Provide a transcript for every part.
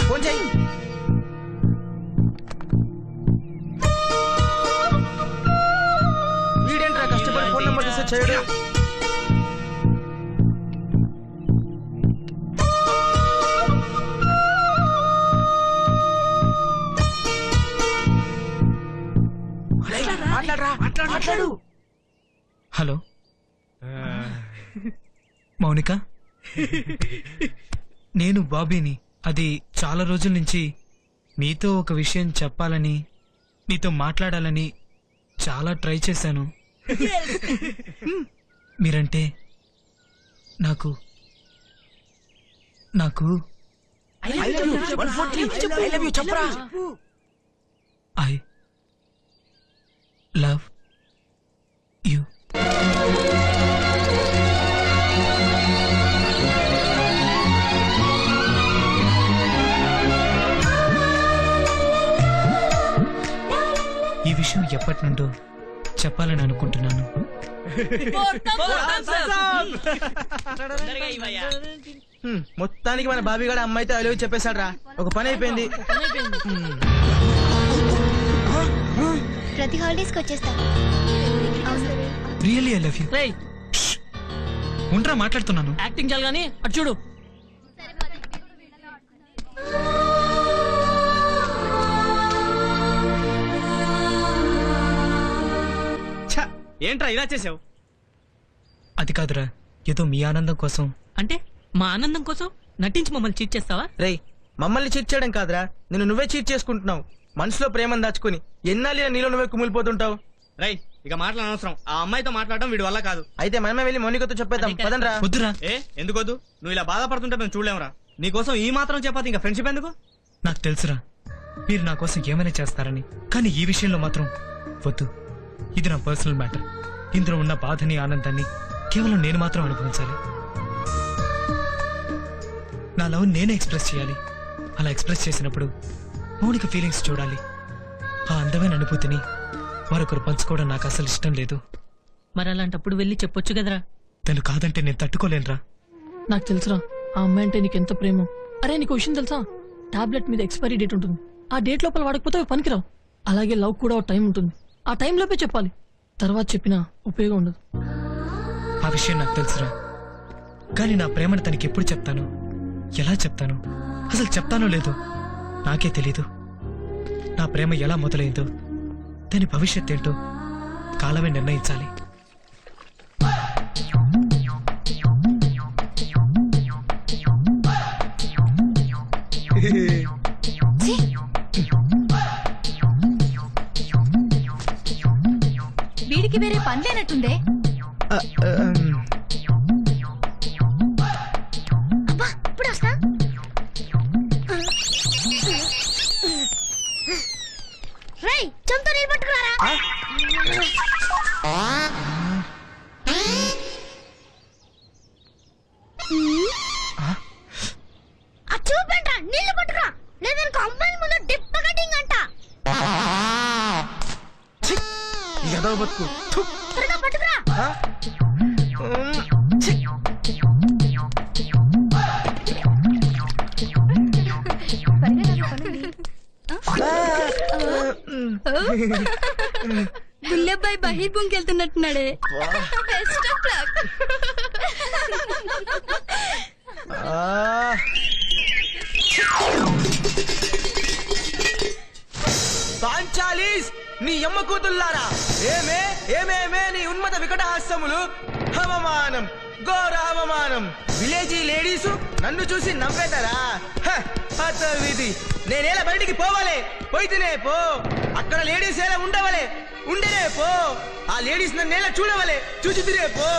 Phone చేయి. వీడేంట్రా కష్టపడి phone number చూస్తే చేయడు. మాట్లాడు. హలో మౌనిక, నేను బాబీని. అది చాలా రోజుల నుంచి నీతో ఒక విషయం చెప్పాలని, నీతో మాట్లాడాలని చాలా ట్రై చేశాను. మీరంటే నాకు నాకు ఐ లవ్ యూ. ఈ విషయం ఎప్పటి నుండో చెప్పాలని అనుకుంటున్నాను. మొత్తానికి మన బాబీ గారు అమ్మాయితో ఐ లవ్ యూ చెప్పేశాడు రా. ఒక పని అయిపోయింది. ప్రతి హాలిడేస్ కి వచ్చేస్తా. Really I love you. ఉండరా మాట్లాడుతున్నాను. యాక్టింగ్ చాలు గానీ అటు చూడు. ఏంట్రా ఇలా చేసావు? అది కాదురా, ఏదో మీ ఆనందం కోసం. అంటే మా ఆనందం కోసం నటించి మమ్మల్ని చీట్ చేస్తావా? రేయ్, మమ్మల్ని చీట్ చేయడం కాదురా, నిన్ను నువ్వే చీట్ చేసుకుంటున్నావు. మనసులో ప్రేమను దాచుకుని ఎన్నాళ్ళైనా నీలో నువ్వే కుమిలిపోతుంటావు. రై, ఇక మాటలు అనవసరం. ఆ అమ్మాయితో మాట్లాడడం వీడి వల్ల కాదు. అయితే మనమే వెళ్ళి మౌనికతో చెప్పేద్దాం. పదండ్రా. వద్దురా. ఎందుకొద్దు? నువ్వు ఇలా బాధపడుతుంటే మేము చూడలేమురా. నీకోసం ఈ మాత్రం చెప్పాలి, ఇంకా ఫ్రెండ్షిప్ ఎందుకు? నాకు తెలుసురా, మీరు నా కోసం ఏమైనా చేస్తారని. కానీ ఈ విషయంలో మాత్రం వద్దు. ఇది నా పర్సనల్ మ్యాటర్. ఇందులో ఉన్న బాధని, ఆనందాన్ని కేవలం నేను మాత్రం అనుభవించాలి. నా లవ్ నేనే ఎక్స్ప్రెస్ చేయాలి. అలా ఎక్స్ప్రెస్ చేసినప్పుడు మౌనిక ఫీలింగ్స్ చూడాలి. ఆ అందమైన అనుభూతిని మరొకరు పంచుకోవడం నాకు అసలు ఇష్టం లేదు. మరి అలాంటప్పుడు వెళ్ళి చెప్పొచ్చు కదరా. తను కాదంటే నేను తట్టుకోలేనురా. నాకు తెలుసురా, ఆ అమ్మాయి అంటే నీకెంత ప్రేమ. అరే, నీకు విషయం తెలుసా? టాబ్లెట్ మీద ఎక్స్పైరీ డేట్ ఉంటుంది. ఆ డేట్ లోపల వాడకపోతే అవి పనికిరావు. అలాగే లవ్ కూడా ఒక టైం ఉంటుంది. ఆ టైంలోపే చెప్పాలి. తర్వాత చెప్పినా ఉపయోగం ఉండదు. ఆ విషయం నాకు తెలుసురా, కానీ నా ప్రేమను తనకి ఎప్పుడు చెప్తాను, ఎలా చెప్తాను, అసలు చెప్తానో లేదో నాకే తెలీదు. నా ప్రేమ ఎలా మొదలైందో, దాని భవిష్యత్ ఏంటో కాలమే నిర్ణయించాలి. వీడికి వేరే పని లేనట్టుందే. అబ్బా, ఇప్పుడు వస్తా. రై, చెంతో నీళ్ళు పట్టుకురారా. చూపండి, నీళ్లు పట్టుకురా. లేదనుకో అమ్మాయిల ముందు డిప్ప కటింగ్ అంట. ఎదవ బతుకు. త్వరగా పట్టుకురా. బుల్లెబ్బాయి బహిర్భూమికి వెళ్తున్నట్టున్నాడే. Best of luck. పాంచాలీస్, నీ అమ్మ కూతుల్లారా, ఏమే ఏమేమే నీ ఉన్మత వికటహాస్యములు. అవమానం, ఘోర అవమానం. విలేజీ లేడీసు నన్ను చూసి నవ్వేతారా? విధి. నేనేలా బయటికి పోవాలే, పోయితేనే పో. అక్కడ లేడీస్ ఎలా ఉండవలే, ఉండనే పో. ఆ లేడీస్ నన్నేలా చూడవలే, చూసి తిరే పో.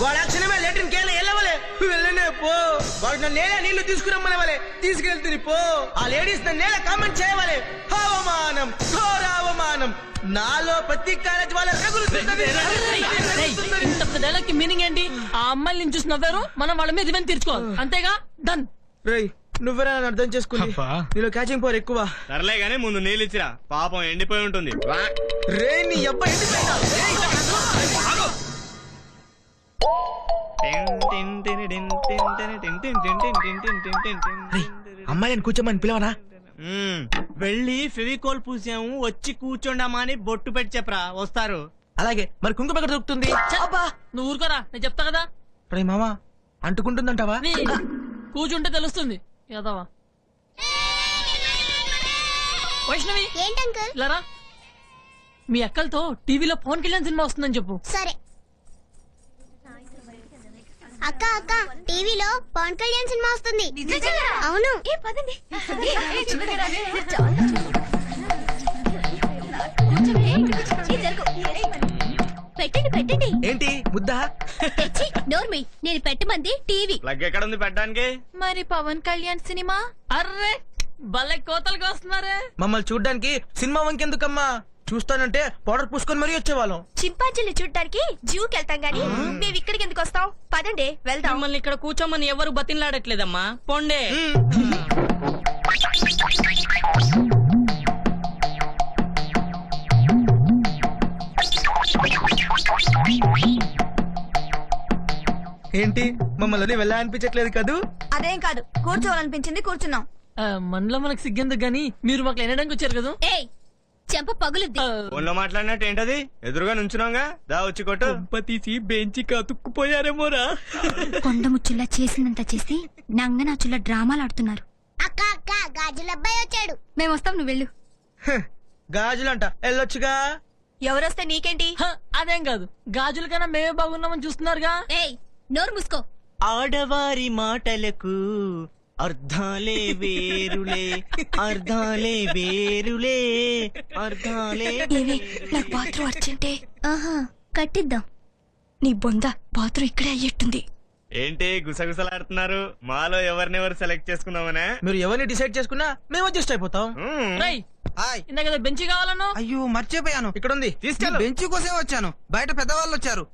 వాడు అక్షణమే లెట్రిన్ కేలా వెళ్ళవలే, వెళ్ళనే పో. వాడు నన్నేలా నీళ్లు తీసుకురమ్మనవలే, తీసుకెళ్తుని పో. ఆ లేడీస్ నన్నేలా కామెంట్ చేయవలే. అవమానం, ఘోర అవమానం. నాలో ప్రతి కాలేజ్ వాళ్ళ డైలాగ్ మీనింగ్ ఏంటి? ఆ అమ్మాయిని నేను చూసి నవ్వారు, మనం వాళ్ళ మీద ఇవన్నీ తీర్చుకోవాలి, అంతేగా? డన్. రేయ్, నువ్వేనా నన్ను అర్థం చేసుకుని? నీలో క్యాచింగ్ పవర్ ఎక్కువ. సర్లే గానీ ముందు నీళ్ళు ఇచ్చిరా, పాపం ఎండిపోయి ఉంటుంది. రే, నీ అబ్బాయి ఎండిపోయినా. అమ్మాయిని కూర్చోమని పిలవనా? వెళ్ళి ఫెవికోల్ పూసాము వచ్చి కూర్చోండమ్మా అని బొట్టు పెట్టి చెప్పరా వస్తారు. అలాగే. మరి కుంకుమ ఎక్కడ దొరుకుతుంది? అబ్బా నువ్వు ఊరుకోరా, నేను చెప్తా కదా. రే మామా, అంటుకుంటుందంటావా? నీ కూర్చుంటే తెలుస్తుంది యాదవా. వైష్ణవి ఏంటి అంకుల్? ఇలారా, మీ అక్కలతో టీవీలో పవన్ కళ్యాణ్ సినిమా వస్తుందని చెప్పు. సరే. అక్క అక్క, టీవీలో పవన్ కళ్యాణ్ సినిమా వస్తుంది. అవును. పెట్టండి పెట్టండి. ఏంటి ముద్దా? నోర్మి, నేను పెట్టమంది టీవీ. ప్లగ్ ఎక్కడ ఉంది పెట్టడానికి? మరి పవన్ కళ్యాణ్ సినిమా? అర్రే భలే కోతలకు వస్తున్నారే. మమ్మల్ని చూడ్డానికి సినిమా వంకెందుకమ్మా? చూస్తానంటే పౌడర్ పూసుకొని మరీ వచ్చేవాళ్ళం. చింపాంజీని చూడటానికి జూకి వెళ్తాం గానీ మేము ఇక్కడికి ఎందుకు వస్తాం? పదండి వెళ్దాం. మిమ్మల్ని ఇక్కడ కూర్చోమని ఎవరు బతిన్లాడట్లేదమ్మా, పొండే. ఏంటి మమ్మల్ని వెళ్ళాలనిపించట్లేదు కదూ? అదేం కాదు, కూర్చోవాలనిపించింది కూర్చున్నాం. మనలో మనకు సిగ్గెందుకు గానీ మీరు మాకు ఎనడానికి వచ్చారు కదా. ఏయ్, చెంప పగులుద్ది. ఫోన్లో మాట్లాడినట్టు ఏంటది? ఎదురుగా నుంచున్నాగా, దా వచ్చి కొట్టు. తీసి బెంచి కతుక్కుపోయారేమోరా. కొండ ముచ్చుల్లా చేసినంత చేసి నంగనాచుల్లా డ్రామాలు ఆడుతున్నారు. అక్క అక్క, గాజుల అబ్బాయి వచ్చాడు. మేము వస్తాం, నువ్వు వెళ్ళు. గాజులంట వెళ్ళొచ్చుగా. ఎవరొస్తే నీకేంటి? హ, అదేం కాదు, గాజుల కన్నా మేమే బాగున్నామని చూస్తున్నారుగా. ఏయ్, నోరు మూసుకో. ఆడవారి మాటలకు అర్థాలే వేరులే, అర్థాలే వేరులే, అర్థాలే. నాకు బాత్రూమ్ అర్జెంటే. ఆహా, కట్టిద్దాం. నీ బొంద బాత్రూమ్ ఇక్కడే అయ్యేట్టుంది. ఏంటి గుసగుసలాడుతున్నారు? మాలో ఎవరినెవరు సెలెక్ట్ చేసుకున్నామనే? మీరు ఎవరిని డిసైడ్ చేసుకున్నా మేము అడ్జస్ట్ అయిపోతాం. రేయ్, ఇందాక ఏదో బెంచి కావాలన్నా. అయ్యో మర్చిపోయాను, ఇక్కడ ఉంది, తీసుకెళ్ళు. బెంచ్ కోసమే వచ్చాను. బయట పెద్దవాళ్ళు వచ్చారు.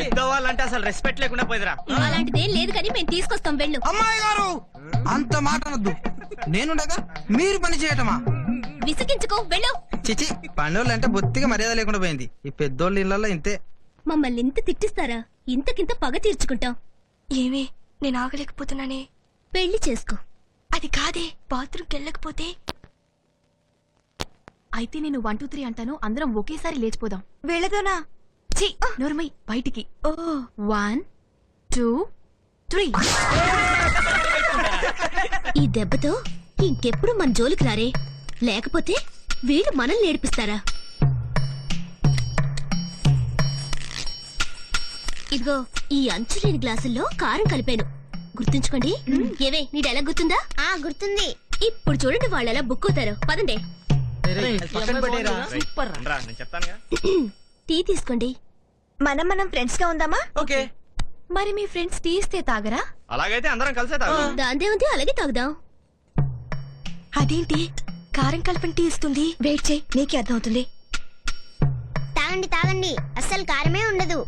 పెద్దవాళ్ళంటే అసలు రెస్పెక్ట్ లేకుండా పోయిరా. అలాంటిదేం లేదు కానీ మేము తీసుకొస్తాం, వెళ్ళు. అమ్మాయి గారు అంత మాట అనొద్దు. నేనుండగా మీరు పని చేయటమా? విసిగించుకో, వెళ్ళు. చిచి, పండోళ్ళు అంటే బొత్తిగా మర్యాద లేకుండా పోయింది. ఈ పెద్దోళ్ళ ఇళ్లలో ఇంతే. మమ్మల్ని ఇంత తిట్టిస్తారా? ఇంతకింత పగ తీర్చుకుంటాం. ఏమే, నేను ఆగలేకపోతున్నానే. పెళ్లి చేసుకో. అది కాదే, బాత్రూమ్కి వెళ్ళకపోతే. అయితే నేను 1 2 3 అంటాను, అందరం ఒకేసారి లేచిపోదాం. వెళ్ళదోనా? ఛీ, నోర్మై, బయటికి. 1 2 3. ఈ దెబ్బతో ఇంకెప్పుడు మన జోలికి రారే, లేకపోతే వీళ్ళు మనల్ని ఏడిపిస్తారా? ఇదిగో, ఈ అంచులేని గ్లాసుల్లో కారం కలిపాను, గుర్తుంచుకోండి. ఏవే, నీ డైలాగ్ గుర్తుందా? ఆ గుర్తుంది. ఇప్పుడు చూడండి వాళ్ళు ఎలా బుక్ అవుతారో. పదండి. పక్కన పడేరా. సూపర్ రా. రా, నేను చెప్తానుగా. టీ తీసుకోండి. మనం ఫ్రెండ్స్ గా ఉందామా? ఓకే. మరి మీ ఫ్రెండ్స్ టీ ఇస్తే తాగరా? అలాగైతే అందరం కలిసే తాగు. దాందే ఉంది, అలాగే తాగుదాం. అదేంటి కారం కలిపిన టీ ఇస్తుంది? వెయిట్ చేయి, నీకే అర్థమవుతుంది. తాగండి తాగండి, అస్సలు కారమే ఉండదు.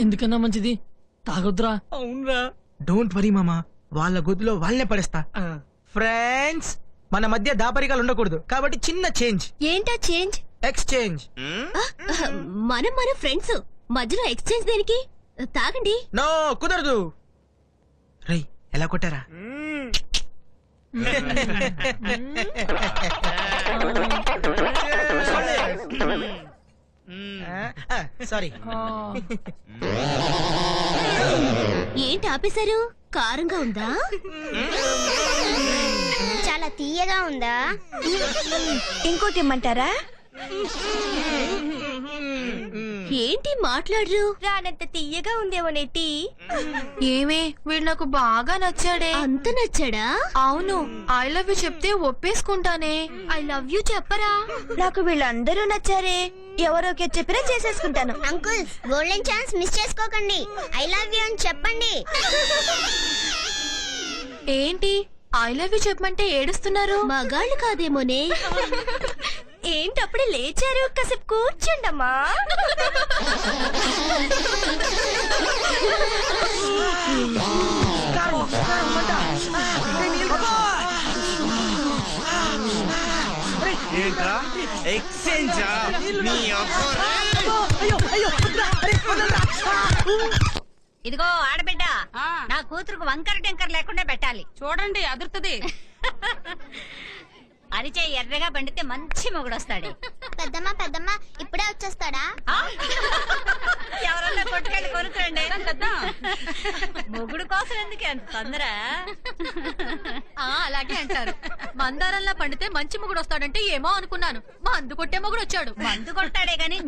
ఎందుకన్నా మంచిది, తాగొద్దురా. అవునరా. డోంట్ వరీ మామా, వాళ్ళ గొద్దులో వాళ్ళనే పడేస్తా. ఫ్రెండ్స్, మన మధ్య దాపరికాలు ఉండకూడదు కాబట్టి చిన్న చేంజ్. ఏంటా చేంజ్? ఎక్స్చేంజ్. మనం ఫ్రెండ్స్, మధ్యలో ఎక్స్చేంజ్ దేనికి? తాగండి. నో, కుదరదు. రై, ఎలా కొట్టారా? సారీ. ఏంటి ఆపేశారు? కారంగా ఉందా? చాలా తీయగా ఉందా? ఇంకోటి ఇమ్మంటారా? ఏంటి మాట్లాడరు? రానంత తీయగా ఉందేమో నెట్టి. ఏమే, వీడు నాకు బాగా నచ్చాడే. అంత నచ్చాడా? అవును, ఐ లవ్ యూ చెప్తే ఒప్పేసుకుంటానే. ఐ లవ్ యూ చెప్పరా? నాకు వీళ్ళందరూ నచ్చారే, ఎవరోకే చెప్పినా చేసేసుకుంటాను. అంకుల్, గోల్డెన్ ఛాన్స్ మిస్ చేసుకోకండి. ఐ లవ్ యూ అని చెప్పండి. ఏంటి ఐ లవ్ యూ చెప్పమంటే ఏడుస్తున్నారు? మగాళ్ళు కాదేమోనే. ఏంటి అప్పుడే లేచారు? కాసేపు కూర్చోండమ్మా. ఏంట్రా ఎక్స్చేంజా? నీ అబ్బా. ఇదిగో ఆడబిడ్డ నా కూతురుకు వంకర టెంకర్ లేకుండా పెట్టాలి. చూడండి అదురుతుంది. అరిచే ఎర్రగా పండితే మంచి మొగుడొస్తాడు. పెద్దమ్మ పెద్దమ్మ ఇప్పుడే వచ్చేస్తాడా? ఎవరన్నా కొట్టుకెళ్ళి కొనుక్కోండి. మొగుడు కోసం ఎందుకు అంత తొందర? అలాగే అంటారు. మందారంలా పండితే మంచి మొగుడు వస్తాడంటే ఏమో అనుకున్నాను. మందు కొట్టే మొగుడు వచ్చాడు. మందు కొట్టాడే గాని